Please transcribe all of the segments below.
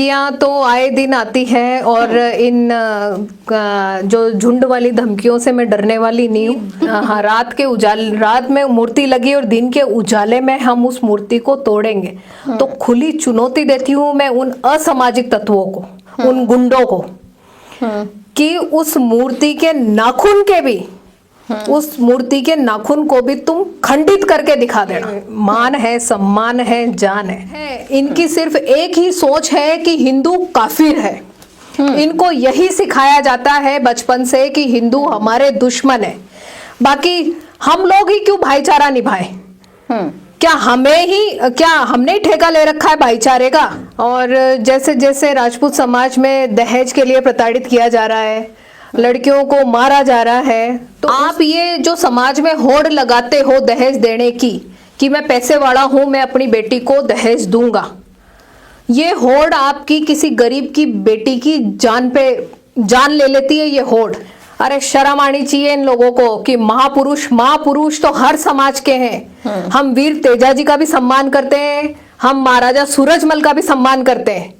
धमकियां तो आए दिन आती है और इन जो झुंड वाली धमकियों से मैं डरने वाली नहीं हूँ। हाँ, रात में मूर्ति लगी और दिन के उजाले में हम उस मूर्ति को तोड़ेंगे। तो खुली चुनौती देती हूँ मैं उन असामाजिक तत्वों को, उन गुंडों को, कि उस मूर्ति के नाखून के भी उस मूर्ति के नाखून को भी तुम खंडित करके दिखा देना। मान है, सम्मान है, जान है। इनकी सिर्फ एक ही सोच है कि हिंदू काफिर है। इनको यही सिखाया जाता है बचपन से कि हिंदू हमारे दुश्मन है। बाकी हम लोग ही क्यों भाईचारा निभाए? क्या हमने ही ठेका ले रखा है भाईचारे का? और जैसे जैसे राजपूत समाज में दहेज के लिए प्रताड़ित किया जा रहा है, लड़कियों को मारा जा रहा है, तो आप ये जो समाज में होड़ लगाते हो दहेज देने की, कि मैं पैसे वाला हूं, मैं अपनी बेटी को दहेज दूंगा, ये होड़ आपकी किसी गरीब की बेटी की जान ले लेती है ये होड़। अरे शर्म आनी चाहिए इन लोगों को कि महापुरुष तो हर समाज के हैं। हम वीर तेजाजी का भी सम्मान करते हैं, हम महाराजा सूरजमल का भी सम्मान करते हैं।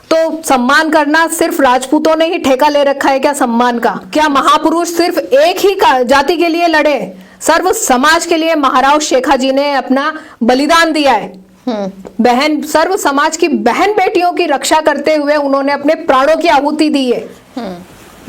तो सम्मान करना सिर्फ राजपूतों ने ही ठेका ले रखा है क्या सम्मान का? क्या महापुरुष सिर्फ एक ही जाति के लिए लड़े? सर्व समाज के लिए महाराव शेखा जी ने अपना बलिदान दिया है। सर्व समाज की बहन बेटियों की रक्षा करते हुए उन्होंने अपने प्राणों की आहुति दी है।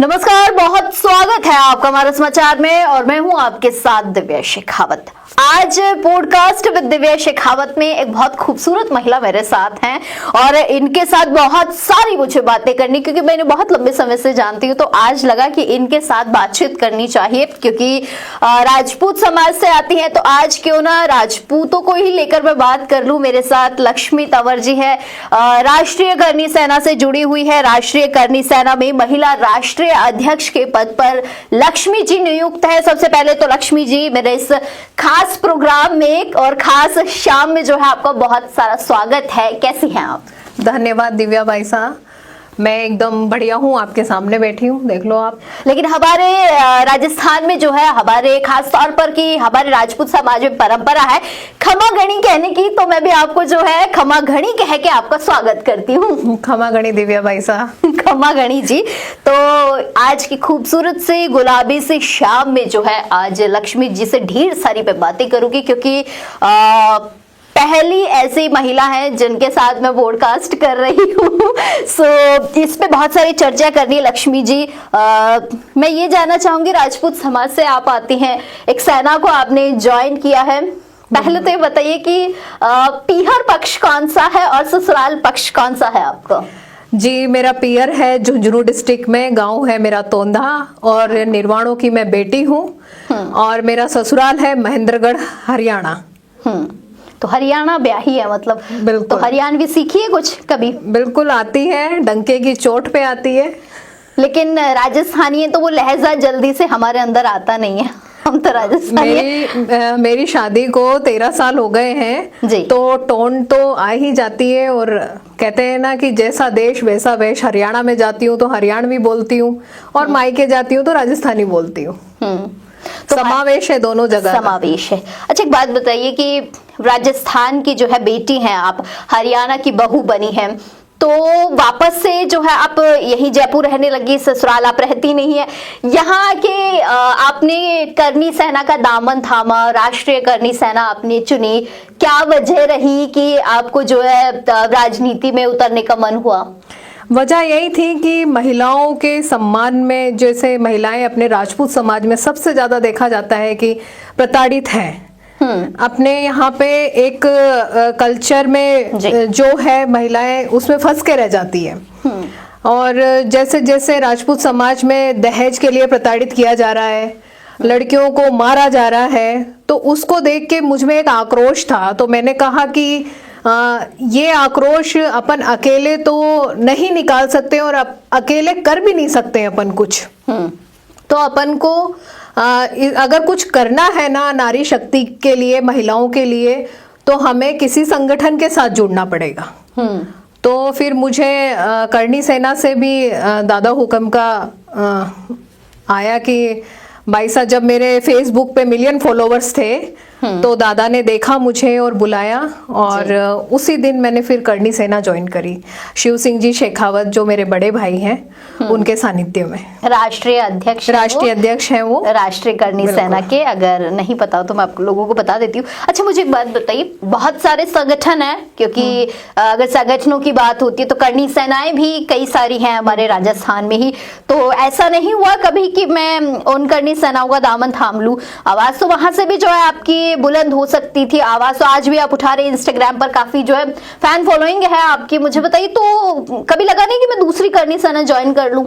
नमस्कार, बहुत स्वागत है आपका हमारे समाचार में और मैं हूं आपके साथ दिव्या शेखावत। आज पॉडकास्ट विद दिव्या शेखावत में एक बहुत खूबसूरत महिला मेरे साथ हैं और इनके साथ बहुत सारी मुझे बातें करनी, क्योंकि मैं इन्हें बहुत लंबे समय से जानती हूँ, तो आज लगा कि इनके साथ बातचीत करनी चाहिए। क्योंकि राजपूत समाज से आती हैं तो आज क्यों ना राजपूतों को ही लेकर मैं बात कर लूं। मेरे साथ लक्ष्मी तंवर जी है, राष्ट्रीय करनी सेना से जुड़ी हुई है। राष्ट्रीय करनी सेना में महिला राष्ट्रीय अध्यक्ष के पद पर लक्ष्मी जी नियुक्त है। सबसे पहले तो लक्ष्मी जी, मेरे इस खास प्रोग्राम में और खास शाम में जो है आपका बहुत सारा स्वागत है। कैसी हैं आप? धन्यवाद दिव्या भाई साहब, मैं एकदम बढ़िया हूँ, आपके सामने बैठी हूँ, देख लो आप। लेकिन हमारे राजस्थान में जो है, हमारे खास तौर पर कि हमारे राजपूत समाज में परंपरा है खमा घणी कहने की, तो मैं भी आपको जो है खमा घणी कह के आपका स्वागत करती हूँ। खमा घणी दिव्या भाई साहब। खमा घणी जी। तो आज की खूबसूरत सी गुलाबी सी शाम में जो है आज लक्ष्मी जी से ढेर सारी पे बातें करूंगी, क्योंकि पहली ऐसी महिला है जिनके साथ मैं पॉडकास्ट कर रही हूँ। सो इस पे बहुत सारी चर्चा करनी है लक्ष्मी जी। मैं ये जानना चाहूंगी, राजपूत समाज से आप आती हैं, एक सेना को आपने ज्वाइन किया है। पहले तो ये बताइए कि पीहर पक्ष कौन सा है और ससुराल पक्ष कौन सा है आपका? जी, मेरा पियर है झुंझुनू डिस्ट्रिक्ट में, गांव है मेरा तोंधा और निर्वाणों की मैं बेटी हूँ। और मेरा ससुराल है महेंद्रगढ़, हरियाणा। तो हरियाणा ब्याही है मतलब? बिल्कुल। तो हरियाणवी सीखी है कुछ कभी? बिल्कुल आती है, डंके की चोट पे आती है। लेकिन राजस्थानी है तो वो लहजा जल्दी से हमारे अंदर आता नहीं है। हम तो राजस्थानी मेरी शादी को 13 साल हो गए हैं जी। तो टोन तो आ ही जाती है। और कहते हैं ना कि जैसा देश वैसा वेश। हरियाणा में जाती हूँ तो हरियाणवी बोलती हूँ और मायके जाती हूँ तो राजस्थानी बोलती हूँ। तो समावेश है दोनों जगह, समावेश है। अच्छा, एक बात बताइए कि राजस्थान की जो है बेटी हैं आप, हरियाणा की बहू बनी हैं, तो वापस से जो है आप यही जयपुर रहने लगी, ससुराल आप रहती नहीं है। यहाँ के आपने करनी सेना का दामन थामा, राष्ट्रीय करनी सेना आपने चुनी, क्या वजह रही कि आपको जो है राजनीति में उतरने का मन हुआ? वजह यही थी कि महिलाओं के सम्मान में, जैसे महिलाएं अपने राजपूत समाज में सबसे ज्यादा देखा जाता है कि प्रताड़ित हैं। अपने यहाँ पे एक कल्चर में जो है महिलाएं उसमें फंस के रह जाती है। और जैसे जैसे राजपूत समाज में दहेज के लिए प्रताड़ित किया जा रहा है, लड़कियों को मारा जा रहा है, तो उसको देख के मुझ में एक आक्रोश था। तो मैंने कहा कि ये आक्रोश अपन अकेले तो नहीं निकाल सकते और अकेले कर भी नहीं सकते अपन कुछ। तो अपन को अगर कुछ करना है ना नारी शक्ति के लिए, महिलाओं के लिए, तो हमें किसी संगठन के साथ जुड़ना पड़ेगा। तो फिर मुझे करनी सेना से भी दादा हुक्म का आया कि भाई साहब, जब मेरे फेसबुक पे मिलियन फॉलोवर्स थे तो दादा ने देखा मुझे और बुलाया और उसी दिन मैंने फिर करनी सेना ज्वाइन करी। शिव सिंह जी शेखावत जो मेरे बड़े भाई हैं उनके सानिध्य में। राष्ट्रीय अध्यक्ष हैं वो राष्ट्रीय करनी सेना के। अगर नहीं पता हो तो मैं आप लोगों को बता देती हूँ। अच्छा, मुझे एक बात बताइए, बहुत सारे संगठन है, क्योंकि अगर संगठनों की बात होती है तो करनी सेनाएं भी कई सारी हैं हमारे राजस्थान में ही। तो ऐसा नहीं हुआ कभी कि मैं उन करनी सेनाओं का दामन थाम लूं? आवाज तो वहां से भी जो है आपकी बुलंद हो सकती थी, आवाज तो आज भी आप उठा रहे हैं, इंस्टाग्राम पर काफी जो है फैन फॉलोइंग है आपकी। मुझे बताइए, तो कभी लगा नहीं कि मैं दूसरी करनी सेना ज्वाइन कर लूं?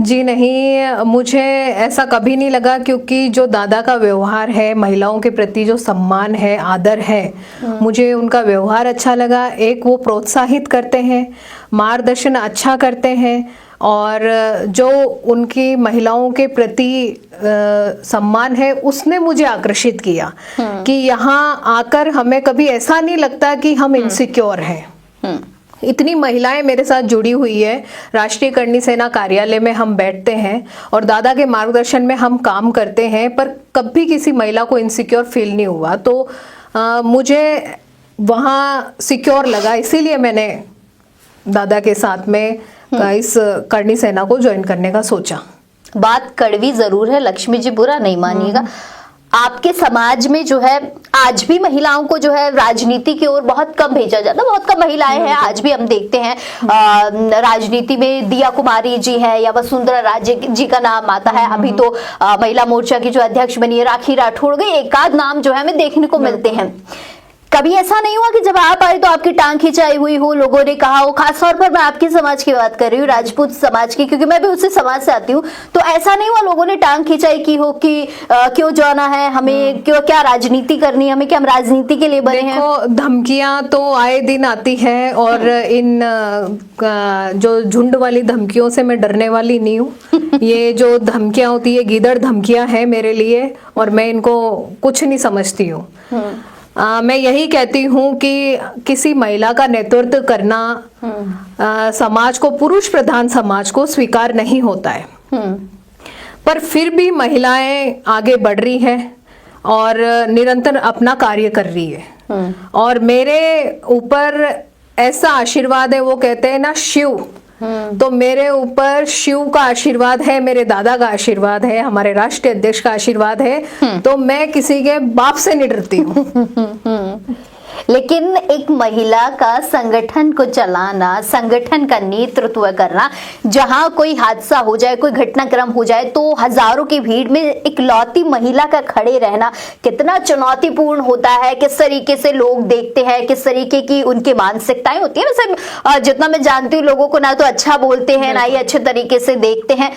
जी नहीं, मुझे ऐसा कभी नहीं लगा, क्योंकि जो दादा का व्यवहार है, महिलाओं के प्रति जो सम्मान है, आदर है, मुझे उनका व्यवहार अच्छा लगा। एक वो प्रोत्साहित करते हैं, मार्गदर्शन अच्छा करते हैं, और जो उनकी महिलाओं के प्रति सम्मान है उसने मुझे आकर्षित किया कि यहाँ आकर हमें कभी ऐसा नहीं लगता कि हम इनसिक्योर हैं। इतनी महिलाएं मेरे साथ जुड़ी हुई है। राष्ट्रीय करनी सेना कार्यालय में हम बैठते हैं और दादा के मार्गदर्शन में हम काम करते हैं, पर कभी किसी महिला को इनसिक्योर फील नहीं हुआ। तो मुझे वहाँ सिक्योर लगा, इसीलिए मैंने दादा के साथ में इस करनी सेना को ज्वाइन करने का सोचा। बात कड़वी जरूर है लक्ष्मी जी, बुरा नहीं मानिएगा। आपके समाज में जो है आज भी महिलाओं को जो है राजनीति की ओर बहुत कम भेजा जाता, बहुत कम महिलाएं हैं। आज भी हम देखते हैं राजनीति में दिया कुमारी जी है या वसुंधरा राजे जी का नाम आता है। अभी तो महिला मोर्चा की जो अध्यक्ष बनी है राखी राठौड़ गई, एक आध नाम जो है हमें देखने को मिलते हैं। कभी ऐसा नहीं हुआ कि जब आप आए तो आपकी टांग खिंचाई हुई हो, लोगों ने कहा हो, खासतौर पर मैं आपके समाज की बात कर रही हूँ, राजपूत समाज की, क्योंकि मैं भी उसी समाज से आती हूँ, तो ऐसा नहीं हुआ लोगों ने टांग खिंचाई की हो कि क्यों जाना है हमें, क्यों, क्या राजनीति करनी है हमें, क्या हम राजनीति के लिए बने हैं? देखो, धमकियां तो आए दिन आती है, और इन जो झुंड वाली धमकियों से मैं डरने वाली नहीं हूँ। ये जो धमकियां होती है, गीदड़ धमकियां हैं मेरे लिए, और मैं इनको कुछ नहीं समझती हूँ। मैं यही कहती हूँ कि किसी महिला का नेतृत्व करना समाज को, पुरुष प्रधान समाज को स्वीकार नहीं होता है। पर फिर भी महिलाएं आगे बढ़ रही हैं और निरंतर अपना कार्य कर रही है। और मेरे ऊपर ऐसा आशीर्वाद है, वो कहते हैं ना शिव, तो मेरे ऊपर शिव का आशीर्वाद है, मेरे दादा का आशीर्वाद है, हमारे राष्ट्रीय अध्यक्ष का आशीर्वाद है। तो मैं किसी के बाप से नहीं डरती हूँ। लेकिन एक महिला का संगठन को चलाना, संगठन का नेतृत्व करना, जहां कोई हादसा हो जाए, कोई घटनाक्रम हो जाए, तो हजारों की भीड़ में इकलौती महिला का खड़े रहना कितना चुनौतीपूर्ण होता है। किस तरीके से लोग देखते हैं, किस तरीके की उनकी मानसिकताएं होती है। वैसे जितना मैं जानती हूँ, लोगों को ना तो अच्छा बोलते हैं, ना ही अच्छे तरीके से देखते हैं।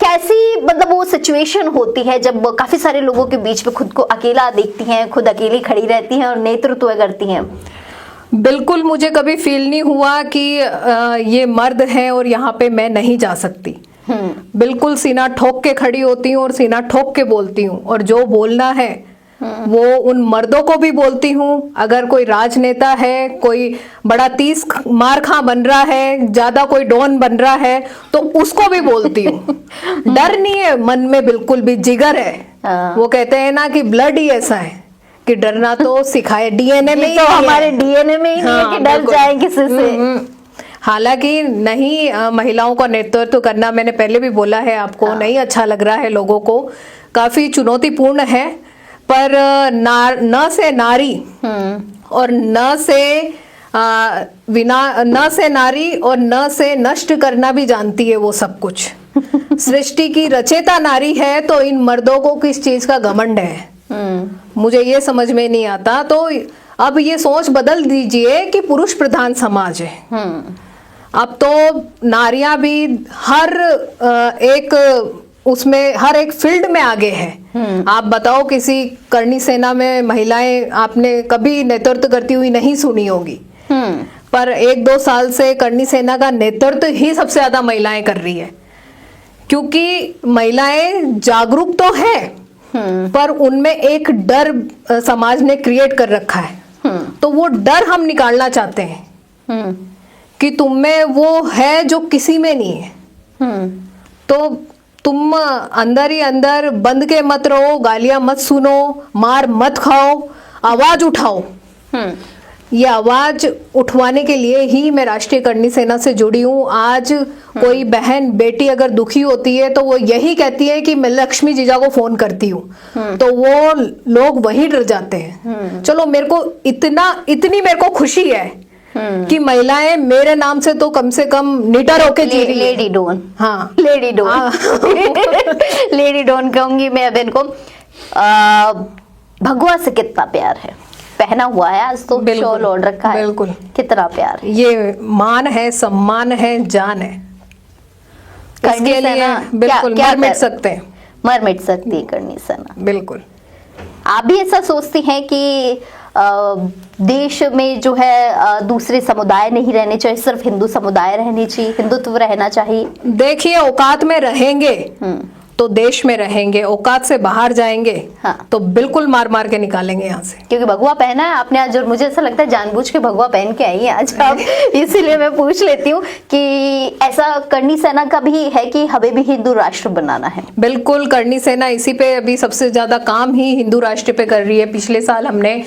कैसी मतलब वो सिचुएशन होती है जब काफी सारे लोगों के बीच में खुद को अकेला देखती हैं, खुद अकेली खड़ी रहती हैं और नेतृत्व करती हैं? बिल्कुल, मुझे कभी फील नहीं हुआ कि ये मर्द है और यहाँ पे मैं नहीं जा सकती। बिल्कुल सीना ठोक के खड़ी होती हूँ और सीना ठोक के बोलती हूँ, और जो बोलना है वो उन मर्दों को भी बोलती हूँ। अगर कोई राजनेता है, कोई बड़ा 30 मार खा बन रहा है, ज्यादा कोई डॉन बन रहा है, तो उसको भी बोलती हूँ। डर नहीं है मन में, बिल्कुल भी जिगर है। वो कहते हैं ना कि ब्लड ही ऐसा है कि डरना तो सिखाए, डीएनए में ही, तो हमारे डीएनए में ही नहीं है कि डर जाए किसी से। हालांकि नहीं, महिलाओं का नेतृत्व करना, मैंने पहले भी बोला है आपको, नहीं अच्छा लग रहा है लोगों को, काफी चुनौतीपूर्ण है। पर न से नारी और न से नारी और न से नष्ट करना भी जानती है वो सब कुछ। सृष्टि की रचयिता नारी है, तो इन मर्दों को किस चीज का घमंड है, मुझे ये समझ में नहीं आता। तो अब ये सोच बदल दीजिए कि पुरुष प्रधान समाज है। अब तो नारियां भी हर एक उसमें, हर एक फील्ड में आगे है। आप बताओ, किसी करनी सेना में महिलाएं आपने कभी नेतृत्व करती हुई नहीं सुनी होगी, पर 1-2 साल से करनी सेना का नेतृत्व ही सबसे ज्यादा महिलाएं कर रही है। क्योंकि महिलाएं जागरूक तो है, पर उनमें एक डर समाज ने क्रिएट कर रखा है। तो वो डर हम निकालना चाहते हैं कि तुम में वो है जो किसी में नहीं है। तो तुम अंदर ही अंदर बंद के मत रहो, गालियां मत सुनो, मार मत खाओ, आवाज उठाओ। ये आवाज उठवाने के लिए ही मैं राष्ट्रीय करणी सेना से जुड़ी हूँ। आज कोई बहन बेटी अगर दुखी होती है तो वो यही कहती है कि मैं लक्ष्मी जीजा को फोन करती हूँ, तो वो लोग वही डर जाते हैं। चलो मेरे को इतनी मेरे को खुशी है कि महिलाएं मेरे नाम से तो कम से कम निडर होके जी रही है। लेडी डॉन, हाँ लेडी डॉन, लेडी डॉन कहूंगी मैं अब इनको। भगवा से कितना प्यार है, पहना हुआ है आज तो, शॉल ओढ़ रखा है, बिल्कुल कितना प्यार है। ये मान है, सम्मान है, जान है। इसके लिए बिल्कुल मर मिट सकते हैं, मर मिट सकती है करणी सेना। बिल्कुल। आप भी ऐसा सोचती हैं कि देश में जो है दूसरे समुदाय नहीं रहने चाहिए, सिर्फ हिंदू समुदाय रहनी चाहिए, हिंदुत्व रहना चाहिए? देखिए, औकात में रहेंगे तो देश में रहेंगे, औकात से बाहर जाएंगे हाँ। तो बिल्कुल मार मार के निकालेंगे यहाँ से। क्योंकि भगवा पहना है आपने आज, और मुझे ऐसा लगता है जानबूझ के भगवा पहन के आई है आज आप, इसीलिए मैं पूछ लेती हूँ कि ऐसा करणी सेना का भी है कि हमें भी हिंदू राष्ट्र बनाना है? बिल्कुल, करणी सेना इसी पे अभी सबसे ज्यादा काम ही हिंदू राष्ट्र पे कर रही है। पिछले साल हमने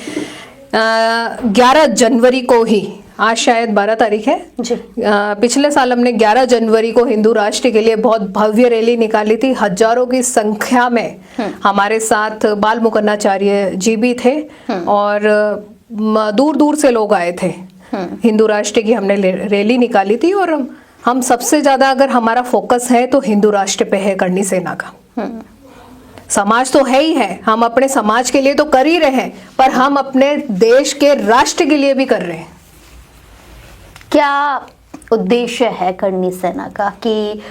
11 जनवरी को ही, आज शायद 12 तारीख है जी, पिछले साल हमने 11 जनवरी को हिंदू राष्ट्र के लिए बहुत भव्य रैली निकाली थी। हजारों की संख्या में हमारे साथ बाल मुकन्नाचार्य जी भी थे और दूर दूर से लोग आए थे। हिंदू राष्ट्र की हमने रैली निकाली थी और हम सबसे ज्यादा अगर हमारा फोकस है तो हिंदू राष्ट्र पे है, करणी सेना का। समाज तो है ही है, हम अपने समाज के लिए तो कर ही रहे हैं, पर हम अपने देश के राष्ट्र के लिए भी कर रहे हैं। क्या उद्देश्य है करणी सेना का कि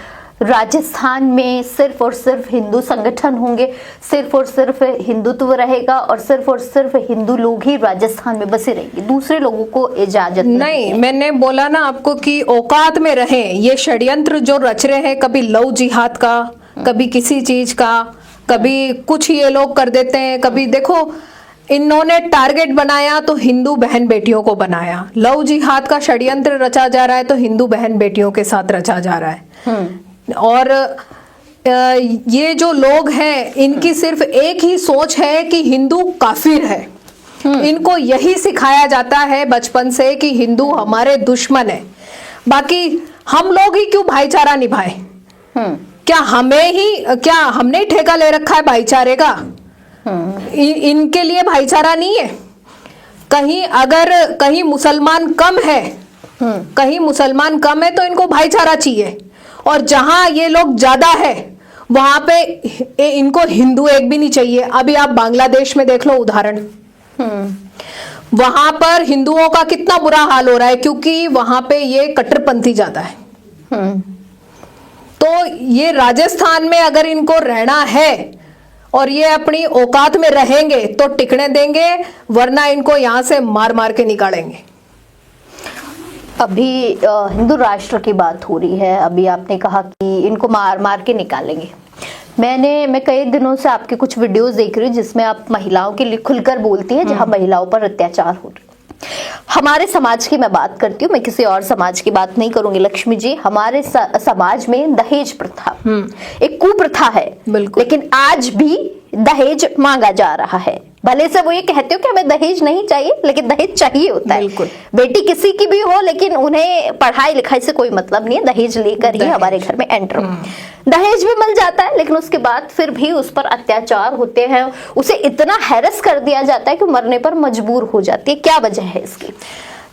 राजस्थान में सिर्फ और सिर्फ हिंदू संगठन होंगे, सिर्फ और सिर्फ हिंदुत्व रहेगा और सिर्फ हिंदू लोग ही राजस्थान में बसे रहेंगे, दूसरे लोगों को इजाजत नहीं? मैंने बोला ना आपको कि औकात में रहें। ये षड्यंत्र जो रच रहे हैं, कभी लव जिहाद का, कभी किसी चीज का, कभी कुछ ये लोग कर देते हैं, कभी देखो इन्होंने टारगेट बनाया तो हिंदू बहन बेटियों को बनाया। लव जिहाद का षड्यंत्र रचा जा रहा है तो हिंदू बहन बेटियों के साथ रचा जा रहा है। और ये जो लोग हैं, इनकी सिर्फ एक ही सोच है कि हिंदू काफिर है। इनको यही सिखाया जाता है बचपन से कि हिंदू हमारे दुश्मन है। बाकी हम लोग ही क्यों भाईचारा निभाए? क्या हमने ही ठेका ले रखा है भाईचारे का? इनके लिए भाईचारा नहीं है। कहीं मुसलमान कम है, कहीं मुसलमान कम है तो इनको भाईचारा चाहिए, और जहां ये लोग ज्यादा है वहां पे इनको हिंदू एक भी नहीं चाहिए। अभी आप बांग्लादेश में देख लो उदाहरण, वहां पर हिंदुओं का कितना बुरा हाल हो रहा है क्योंकि वहां पे ये कट्टरपंथी ज्यादा है। तो ये राजस्थान में अगर इनको रहना है और ये अपनी औकात में रहेंगे तो टिकने देंगे, वरना इनको यहां से मार मार के निकालेंगे। अभी हिंदू राष्ट्र की बात हो रही है, अभी आपने कहा कि इनको मार मार के निकालेंगे। मैं कई दिनों से आपके कुछ वीडियोस देख रही हूँ जिसमें आप महिलाओं के लिए खुलकर बोलती है, जहां महिलाओं पर अत्याचार हो रहे। हमारे समाज की मैं बात करती हूँ, मैं किसी और समाज की बात नहीं करूंगी लक्ष्मी जी। हमारे समाज में दहेज प्रथा एक कुप्रथा है, लेकिन आज भी दहेज मांगा जा रहा है। भले से वो ये कहते हो कि हमें दहेज नहीं चाहिए, लेकिन दहेज चाहिए होता है। बेटी किसी की भी हो, लेकिन उन्हें पढ़ाई लिखाई से कोई मतलब नहीं है, दहेज लेकर ही हमारे घर में एंटर हो। दहेज भी मिल जाता है, लेकिन उसके बाद फिर भी उस पर अत्याचार होते हैं, उसे इतना हैरस कर दिया जाता है कि मरने पर मजबूर हो जाती है। क्या वजह है इसकी?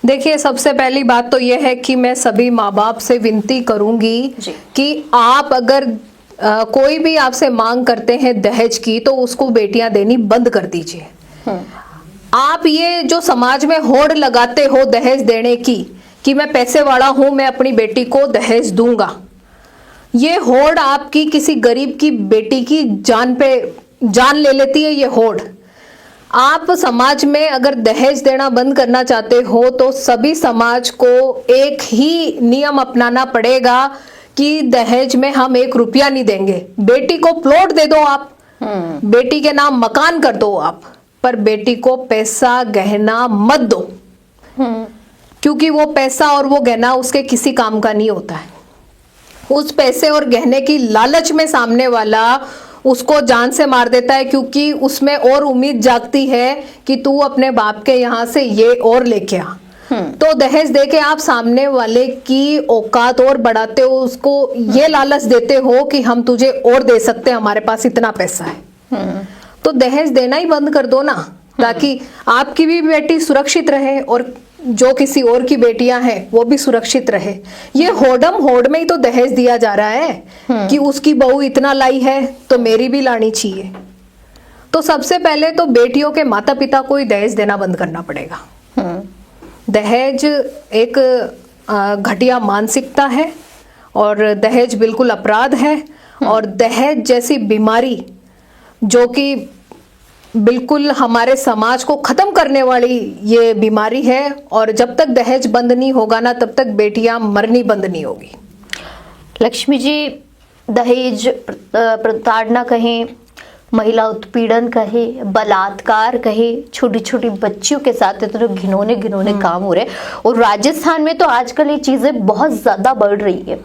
देखिए, सबसे पहली बात तो यह है कि मैं सभी माँ बाप से विनती करूंगी कि आप अगर कोई भी आपसे मांग करते हैं दहेज की, तो उसको बेटियां देनी बंद कर दीजिए। आप ये जो समाज में होड़ लगाते हो दहेज देने की, कि मैं पैसे वाला हूं, मैं अपनी बेटी को दहेज दूंगा, ये होड़ आपकी किसी गरीब की बेटी की जान ले लेती है। ये होड़ आप समाज में अगर दहेज देना बंद करना चाहते हो तो सभी समाज को एक ही नियम अपनाना पड़ेगा कि दहेज में हम 1 रुपया नहीं देंगे। बेटी को प्लॉट दे दो आप, बेटी के नाम मकान कर दो आप, पर बेटी को पैसा गहना मत दो, क्योंकि वो पैसा और वो गहना उसके किसी काम का नहीं होता है। उस पैसे और गहने की लालच में सामने वाला उसको जान से मार देता है, क्योंकि उसमें और उम्मीद जागती है कि तू अपने बाप के यहाँ से ये और लेके आ। तो दहेज देके आप सामने वाले की औकात और बढ़ाते हो, उसको ये लालच देते हो कि हम तुझे और दे सकते हैं, हमारे पास इतना पैसा है। तो दहेज देना ही बंद कर दो ना, ताकि आपकी भी बेटी सुरक्षित रहे और जो किसी और की बेटियां हैं वो भी सुरक्षित रहे। ये होड़म होड़ में ही तो दहेज दिया जा रहा है कि उसकी बहू इतना लाई है तो मेरी भी लानी चाहिए। तो सबसे पहले तो बेटियों के माता पिता को ही दहेज देना बंद करना पड़ेगा। दहेज एक घटिया मानसिकता है और दहेज बिल्कुल अपराध है, और दहेज जैसी बीमारी जो कि बिल्कुल हमारे समाज को खत्म करने वाली ये बीमारी है, और जब तक दहेज बंद नहीं होगा ना तब तक बेटियां मरनी बंद नहीं होगी। लक्ष्मी जी, दहेज प्रताड़ना कहें, महिला उत्पीड़न कहे, बलात्कार कहे, छोटी छोटी बच्चियों के साथ इतने घिनौने घिनौने काम हो रहे, और राजस्थान में तो आजकल ये चीजें बहुत ज्यादा बढ़ रही है।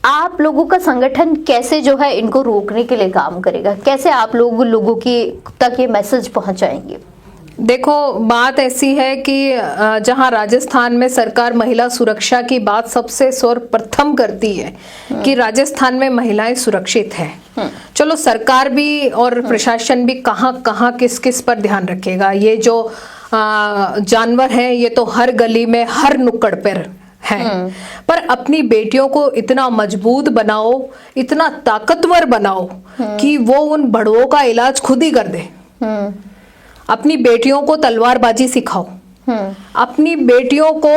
आप लोगों का संगठन कैसे जो है इनको रोकने के लिए काम करेगा? कैसे आप लोगों की तक ये मैसेज पहुंचाएंगे? देखो, बात ऐसी है कि जहां राजस्थान में सरकार महिला सुरक्षा की बात सबसे सर्वप्रथम करती है कि राजस्थान में महिलाएं सुरक्षित हैं। चलो, सरकार भी और प्रशासन भी कहां किस किस पर ध्यान रखेगा। ये जो जानवर हैं ये तो हर गली में हर नुक्कड़ पर हैं, पर अपनी बेटियों को इतना मजबूत बनाओ, इतना ताकतवर बनाओ कि वो उन बड़ों का इलाज खुद ही कर दे। अपनी बेटियों को तलवारबाजी सिखाओ, अपनी बेटियों को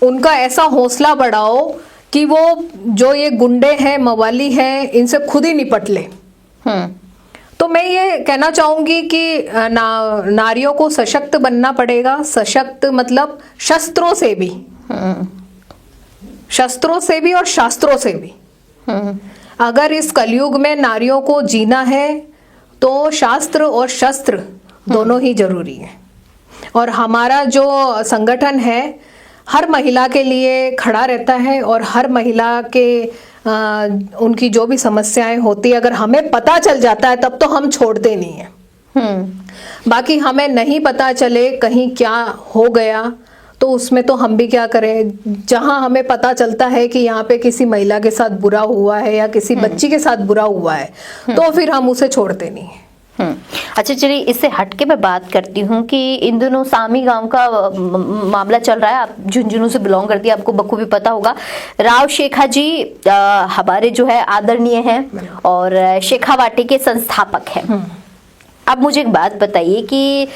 उनका ऐसा हौसला बढ़ाओ कि वो जो ये गुंडे हैं, मवाली हैं, इनसे खुद ही निपट ले। तो मैं ये कहना चाहूंगी कि नारियों को सशक्त बनना पड़ेगा। सशक्त मतलब शस्त्रों से भी, शस्त्रों से भी और शास्त्रों से भी। अगर इस कलयुग में नारियों को जीना है तो शास्त्र और शस्त्र दोनों ही जरूरी है। और हमारा जो संगठन है हर महिला के लिए खड़ा रहता है, और हर महिला के उनकी जो भी समस्याएं होती है अगर हमें पता चल जाता है तब तो हम छोड़ते नहीं है। बाकी हमें नहीं पता चले कहीं क्या हो गया तो उसमें तो हम भी क्या करें। जहां हमें पता चलता है कि यहाँ पे किसी महिला के साथ बुरा हुआ है या किसी बच्ची के साथ बुरा हुआ है तो फिर हम उसे छोड़ते नहीं है। अच्छा, चलिए इससे हटके मैं बात करती हूँ कि इन दिनों सामी गांव का मामला चल रहा है। आप झुंझुनू से बिलोंग करती है, आपको बखूबी पता होगा। राव शेखा जी हमारे जो है आदरणीय हैं और शेखावाटी के संस्थापक हैं। अब मुझे एक बात बताइए कि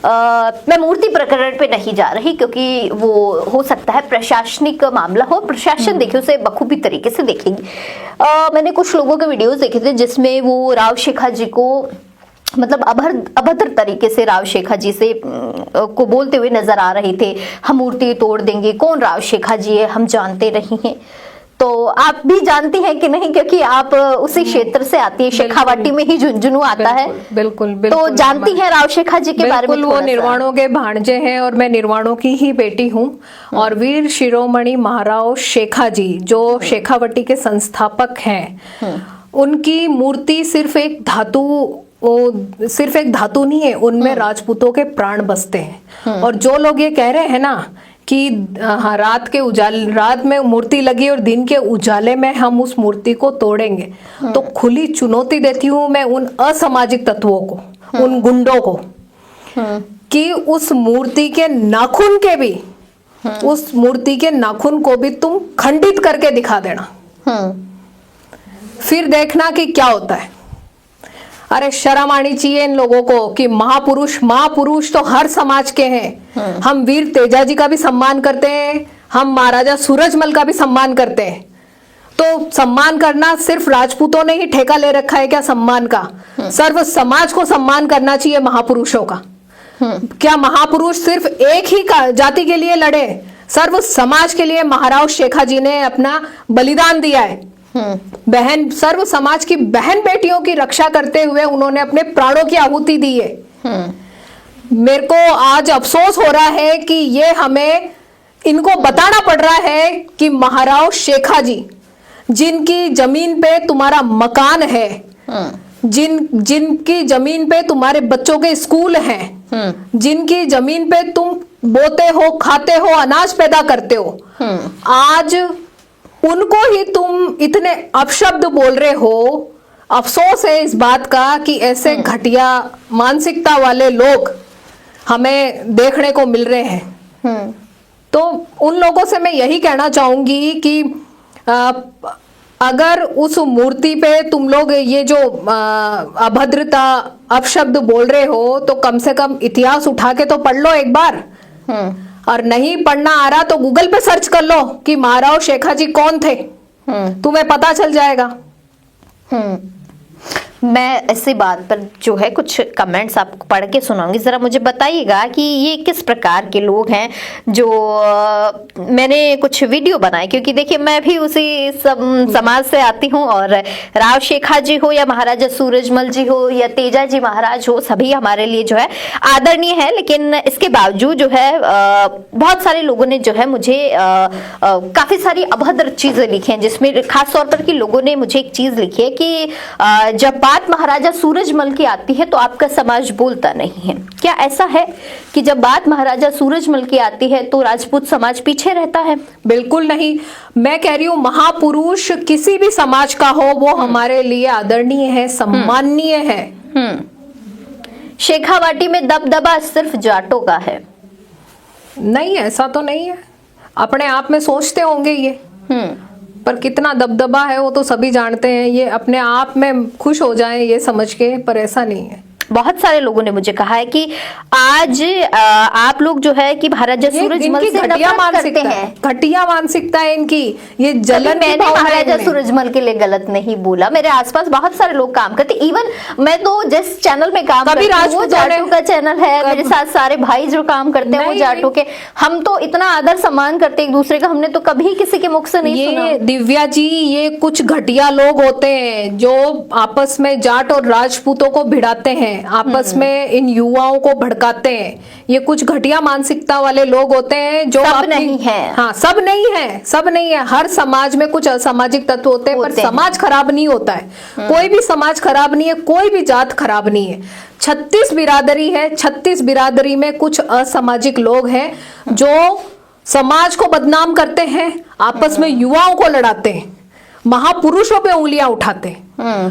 मैं मूर्ति प्रकरण पे नहीं जा रही क्योंकि वो हो सकता है प्रशासनिक मामला हो, प्रशासन देखे उसे बखूबी तरीके से देखेंगे। मैंने कुछ लोगों के वीडियोस देखे थे जिसमें वो राव शेखा जी को मतलब अभद्र तरीके से राव शेखा जी से को बोलते हुए नजर आ रहे थे। हम मूर्ति तोड़ देंगे, कौन राव शेखा जी है, हम जानते नहीं हैं। तो आप भी जानती हैं कि नहीं, क्योंकि आप उसी क्षेत्र से आती है, शेखावाटी में ही झुंझुनू आता है। बिल्कुल। तो जानती हैं राव शेखा जी के बारे में? वो निर्वाणों के भांजे हैं और मैं निर्वाणों की ही बेटी हूँ। और वीर शिरोमणि महाराव शेखा जी जो शेखावाटी के संस्थापक हैं, उनकी मूर्ति सिर्फ एक धातु नहीं है, उनमें राजपूतों के प्राण बसते हैं। और जो लोग ये कह रहे हैं ना कि हाँ, रात में मूर्ति लगी और दिन के उजाले में हम उस मूर्ति को तोड़ेंगे, तो खुली चुनौती देती हूँ मैं उन असामाजिक तत्वों को, उन गुंडों को, कि उस मूर्ति के नाखून को भी तुम खंडित करके दिखा देना, फिर देखना कि क्या होता है। अरे शर्म आनी चाहिए इन लोगों को कि महापुरुष तो हर समाज के हैं। हम वीर तेजाजी का भी सम्मान करते हैं, हम महाराजा सूरजमल का भी सम्मान करते हैं। तो सम्मान करना सिर्फ राजपूतों ने ही ठेका ले रखा है क्या सम्मान का? सर्व समाज को सम्मान करना चाहिए महापुरुषों का। क्या महापुरुष सिर्फ एक ही जाति के लिए लड़े? सर्व समाज के लिए महाराव शेखा जी ने अपना बलिदान दिया है। बहन, सर्व समाज की बहन बेटियों की रक्षा करते हुए उन्होंने अपने प्राणों की आहुति दी है। मेरे को आज अफसोस हो रहा है कि ये हमें इनको बताना पड़ रहा है कि महाराव शेखा जी जिनकी जमीन पे तुम्हारा मकान है, जिनकी जमीन पे तुम्हारे बच्चों के स्कूल हैं, जिनकी जमीन पे तुम बोते हो, खाते हो, अनाज पैदा करते हो, आज उनको ही तुम इतने अपशब्द बोल रहे हो। अफसोस है इस बात का कि ऐसे घटिया मानसिकता वाले लोग हमें देखने को मिल रहे हैं। तो उन लोगों से मैं यही कहना चाहूंगी कि अगर उस मूर्ति पे तुम लोग ये जो अभद्रता अपशब्द बोल रहे हो तो कम से कम इतिहास उठा के तो पढ़ लो एक बार। और नहीं पढ़ना आ रहा तो गूगल पे सर्च कर लो कि महाराव शेखाजी कौन थे, तुम्हें पता चल जाएगा। मैं इसी बात पर जो है कुछ कमेंट्स आपको पढ़ के सुनाऊंगी, जरा मुझे बताइएगा कि ये किस प्रकार के लोग हैं। जो मैंने कुछ वीडियो बनाए, क्योंकि देखिए मैं भी उसी समाज से आती हूँ, और राव शेखाजी हो या महाराजा सूरजमल जी हो या तेजा जी महाराज हो, सभी हमारे लिए जो है आदरणीय है। लेकिन इसके बावजूद जो है बहुत सारे लोगों ने जो है मुझे काफी सारी अभद्र चीजें लिखी हैं, जिसमें खास तौर पर कि लोगों ने मुझे एक चीज लिखी है कि जब बात महाराजा सूरजमल की आती है तो आपका समाज बोलता नहीं है। क्या ऐसा है कि जब बात महाराजा सूरजमल की आती है तो राजपूत समाज पीछे रहता है? बिल्कुल नहीं। मैं कह रही हूँ महापुरुष किसी भी समाज का हो वो हमारे लिए आदरणीय है, सम्माननीय है। शेखावाटी में दबदबा सिर्फ जाटों का है? नहीं, ऐसा तो नहीं है। अपने आप में सोचते होंगे ये, पर कितना दबदबा है वो तो सभी जानते हैं। ये अपने आप में खुश हो जाएं ये समझ के, पर ऐसा नहीं है। बहुत सारे लोगों ने मुझे कहा है कि आज आप लोग जो है कि महाराजा सूरजमल से घटिया मानसिकता है, घटिया मानसिकता है इनकी। ये जलन। मैंने महाराजा सूरजमल के लिए गलत नहीं बोला। मेरे आसपास बहुत सारे लोग काम करते, इवन मैं तो जिस चैनल में काम करती हूँ वो जाटों का चैनल है। मेरे साथ सारे भाई जो काम करते हैं वो जाटों के। हम तो इतना आदर सम्मान करते एक दूसरे का, हमने तो कभी किसी के मुख से नहीं सुना। दिव्या जी, ये कुछ घटिया लोग होते हैं जो आपस में जाट और राजपूतों को भिड़ाते हैं, आपस में इन युवाओं को भड़काते हैं। ये कुछ घटिया मानसिकता वाले लोग होते हैं जो सब नहीं है। हाँ, सब नहीं है, सब नहीं है। हर समाज में कुछ असामाजिक तत्व होते हैं, पर समाज खराब नहीं होता है। कोई भी समाज खराब नहीं है, कोई भी जात खराब नहीं है। 36 बिरादरी है, 36 बिरादरी में कुछ असामाजिक लोग हैं जो समाज को बदनाम करते हैं, आपस में युवाओं को लड़ाते हैं, महापुरुषों पे उंगलियां उठाते हैं।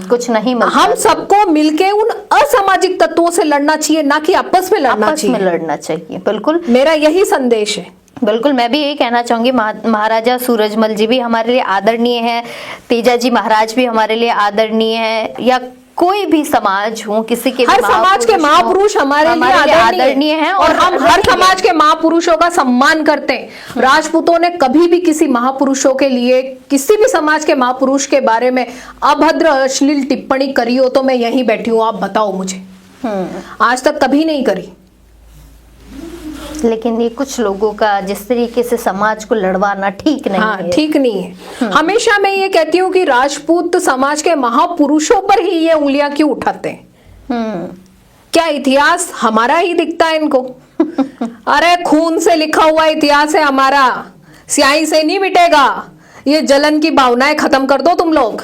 कुछ नहीं मिलता। हम सबको मिलके उन असामाजिक तत्वों से लड़ना चाहिए, ना कि आपस में लड़ना चाहिए। लड़ना चाहिए, बिल्कुल मेरा यही संदेश है। बिल्कुल, मैं भी यही कहना चाहूंगी। महाराजा सूरजमल जी भी हमारे लिए आदरणीय है, तेजा जी महाराज भी हमारे लिए आदरणीय है, या कोई भी समाज हो, किसी के हर समाज के महापुरुष हमारे लिए आदरणीय हैं, और हम हर समाज के महापुरुषों का सम्मान करते हैं। राजपूतों ने कभी भी किसी महापुरुषों के लिए, किसी भी समाज के महापुरुष के बारे में अभद्र अश्लील टिप्पणी करी हो तो मैं यहीं बैठी हूँ, आप बताओ मुझे। आज तक कभी नहीं करी। लेकिन ये कुछ लोगों का जिस तरीके से समाज को लड़वाना ठीक नहीं है। ठीक नहीं है। हमेशा मैं ये कहती हूँ कि राजपूत समाज के महापुरुषों पर ही ये उंगलियां क्यों उठाते हैं? क्या इतिहास हमारा ही दिखता है इनको? अरे खून से लिखा हुआ इतिहास है हमारा, स्याही से नहीं मिटेगा। ये जलन की भावनाएं खत्म कर दो तुम लोग।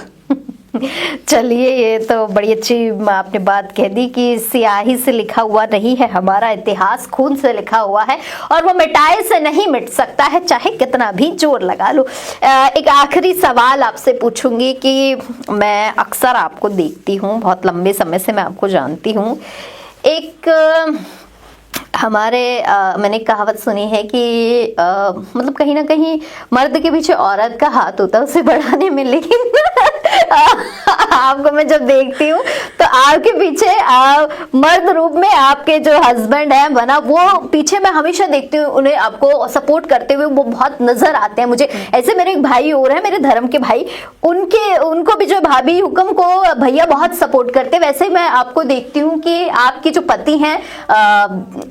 चलिए, ये तो बड़ी अच्छी आपने बात कह दी कि स्याही से लिखा हुआ नहीं है हमारा इतिहास, खून से लिखा हुआ है, और वो मिटाए से नहीं मिट सकता है, चाहे कितना भी जोर लगा लो। एक आखिरी सवाल आपसे पूछूंगी कि मैं अक्सर आपको देखती हूँ, बहुत लंबे समय से मैं आपको जानती हूँ। एक हमारे मैंने कहावत सुनी है कि मतलब कहीं ना कहीं मर्द के पीछे औरत का हाथ होता है उसे बढ़ाने में, लेकिन आपको मैं जब देखती हूँ तो आपके पीछे मर्द रूप में आपके जो हस्बैंड है बना, वो पीछे मैं हमेशा देखती हूँ उन्हें, आपको सपोर्ट करते हुए वो बहुत नजर आते हैं मुझे। ऐसे मेरे एक भाई और है, मेरे धर्म के भाई, उनको भी जो भाभी हुक्म को भैया बहुत सपोर्ट करते हैं। वैसे मैं आपको देखती हूँ कि आपके जो पति हैं,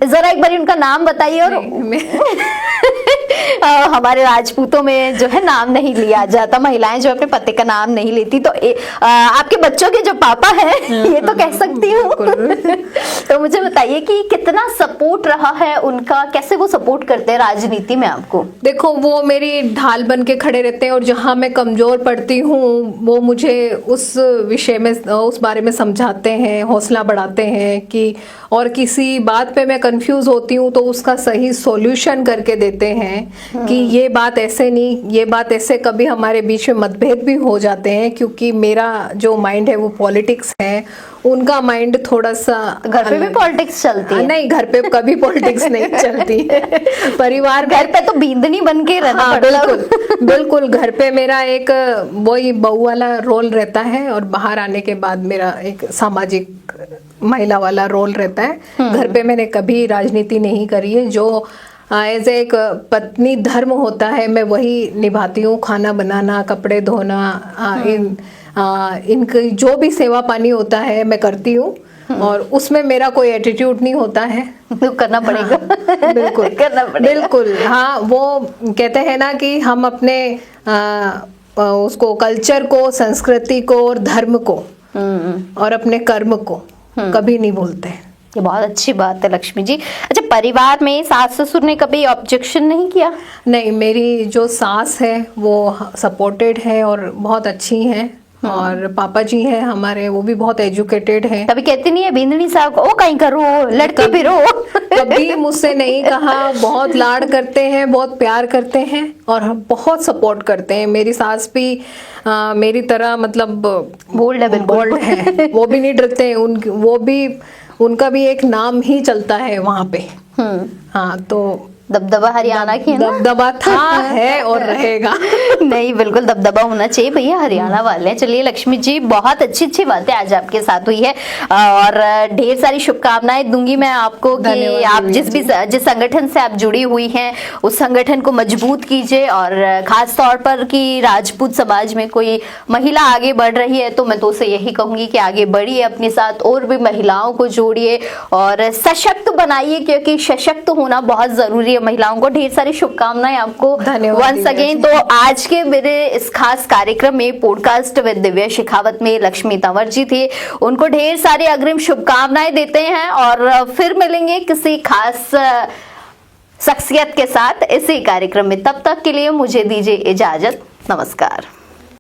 जरा एक बार उनका नाम बताइए। और हमारे राजपूतों में जो है नाम नहीं लिया जाता, महिलाएं जो अपने पति का नाम नहीं लेती। राजनीति तो आपके बच्चों के जो पापा हैं ये तो कह सकती हूँ। तो मुझे बताइए कि कितना सपोर्ट रहा है उनका, कैसे वो सपोर्ट करते हैं राजनीति में आपको? देखो, वो मेरी ढाल बन के खड़े रहते हैं और जहाँ मैं कमजोर पड़ती हूँ वो मुझे उस विषय में, उस बारे में समझाते हैं, हौसला बढ़ाते हैं कि, और किसी बात पे मैं कंफ्यूज होती हूँ तो उसका सही सॉल्यूशन करके देते हैं कि ये बात ऐसे नहीं, ये बात ऐसे। कभी हमारे बीच में मतभेद भी हो जाते हैं क्योंकि मेरा जो माइंड है वो पॉलिटिक्स है, उनका माइंड थोड़ा सा। घर पे भी पॉलिटिक्स चलती है? नहीं, घर पे कभी पॉलिटिक्स नहीं चलती है। परिवार घर पे तो बींदनी बन के रहना। हाँ, बिल्कुल बिल्कुल। घर पे मेरा एक वही बहू वाला रोल रहता है और बाहर आने के बाद मेरा एक सामाजिक महिला वाला रोल रहता है। घर पे मैंने कभी राजनीति नहीं करी है। जो एज एक पत्नी धर्म होता है मैं वही निभाती हूँ। खाना बनाना, कपड़े धोना, इनकी जो भी सेवा पानी होता है मैं करती हूँ और उसमें मेरा कोई एटीट्यूड नहीं होता है। तो करना पड़ेगा। हाँ, बिल्कुल करना पड़ेगा। बिल्कुल। हाँ, वो कहते हैं ना कि हम अपने उसको कल्चर को, संस्कृति को और धर्म को और अपने कर्म को कभी नहीं भूलते। ये बहुत अच्छी बात है लक्ष्मी जी। अच्छा, परिवार में सास ससुर ने कभी ऑब्जेक्शन नहीं किया? नहीं, मेरी जो सास है वो सपोर्टेड है और बहुत अच्छी हैं। और पापा जी हैं हमारे, वो भी बहुत एजुकेटेड हैं। कभी कहती नहीं है बिंदनी साहब को, ओ कहीं करो, लड़की फिरो? कभी मुझसे नहीं कहा। बहुत लाड करते हैं, बहुत प्यार करते हैं और हम बहुत सपोर्ट करते हैं। मेरी सास भी मेरी तरह मतलब बोल्ड है, बोल्ड है। वो भी नहीं डरते हैं। उनका भी एक नाम ही चलता है वहां पे। हाँ, तो दबदबा हरियाणा की है ना? दबदबा था, है और रहेगा। नहीं, बिल्कुल दबदबा होना चाहिए भैया, हरियाणा वाले। चलिए लक्ष्मी जी, बहुत अच्छी अच्छी बातें आज आपके साथ हुई है और ढेर सारी शुभकामनाएं दूंगी मैं आपको कि आप जिस संगठन से आप जुड़ी हुई हैं उस संगठन को मजबूत कीजिए और खास तौर पर कि राजपूत समाज में कोई महिला आगे बढ़ रही है तो मैं तो उसे यही कहूंगी कि आगे बढ़िए, अपने साथ और भी महिलाओं को जोड़िए और सशक्त बनाइए, क्योंकि सशक्त होना बहुत जरूरी है महिलाओं को। ढेर सारी शुभकामनाएं आपको वंस अगेन। तो आज के मेरे इस खास कार्यक्रम में पॉडकास्ट विद दिव्या शेखावत में लक्ष्मी तंवर जी थे, उनको ढेर सारी अग्रिम शुभकामनाएं देते हैं और फिर मिलेंगे किसी खास शख्सियत के साथ इसी कार्यक्रम में। तब तक के लिए मुझे दीजिए इजाजत। नमस्कार।